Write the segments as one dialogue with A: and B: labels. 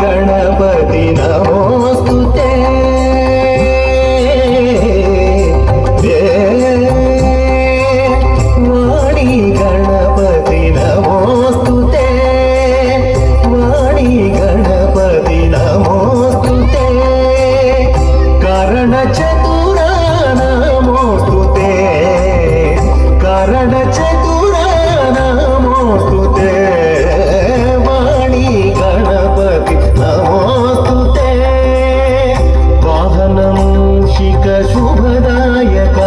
A: गणपति नमोस्तुते वाणी गणपति नमोस्तुते वाणी गणपति नमोस्तुते करणचतुरा नमोस्तुते करणचतुरा नमोस्तुते वाणी गणपति नमोस्तुते वाहनं शिख शुभदायक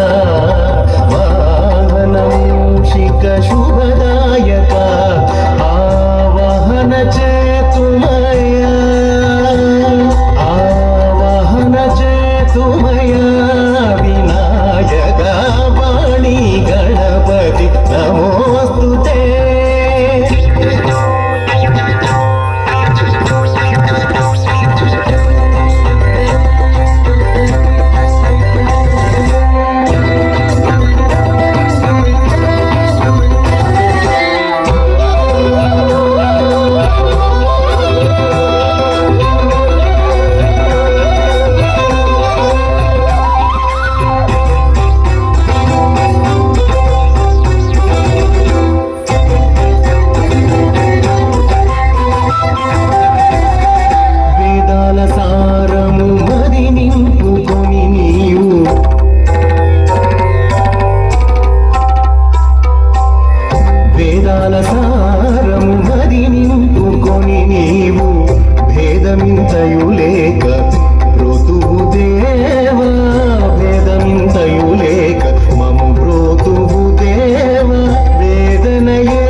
A: वाहनं शिख शुभदायक आवाहन चेतुमया आवाहन चेतुमया विनायक वाणी गणपति नमोस्तुते సారము మది నింపుకొని నీవు వేదాల సారము మది నింపుకొని నీవు భేదమింతయు లేక బ్రోతువు దేవా భేదమింతయు లేక మము బ్రోతువు దేవా వేదనయే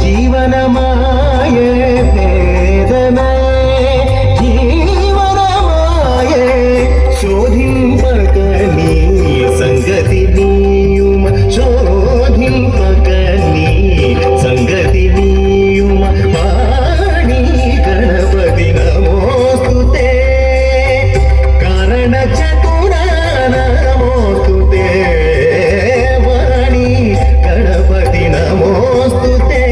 A: జీవనమాయే వేదనయే శోధింపకని సంగతి నీయుమ శోధింపకని సంగతి నీయుమ వాణి గణపతి నమోస్తుతే కారణ చతుర నమోస్తుతే వాణి గణపతి నమోస్తుతే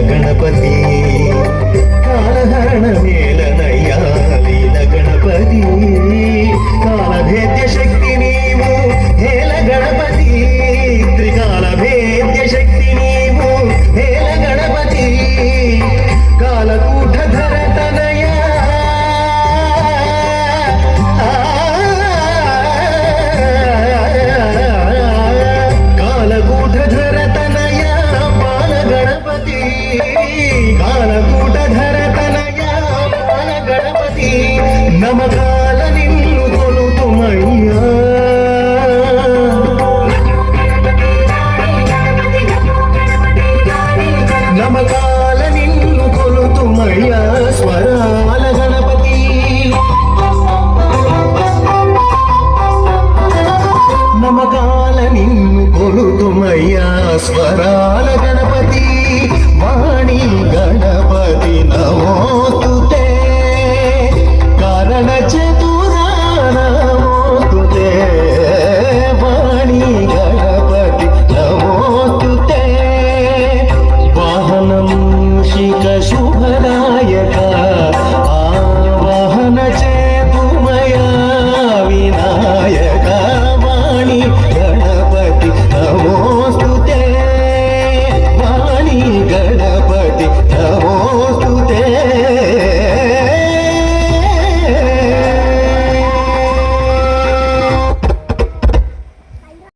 A: गणपति कालहरण मेलनय्या लील गणपति कालभेद्य शक्ति नीवु हेल गणपति त्रिकाल भेद्य शक्ति नीवु हेल गणपति कालकूटधर तनया कालकूटधर तनया बाल गणपति కాలకూటధర తనయ బాల గణపతి నమకాల నిన్ను కొలుతుమయ్యా నమకాల నిన్ను కొలుతుమయ్యా స్వరాల గణపతి నమకాల నిన్ను కొలుతుమయ్యా స్వరాల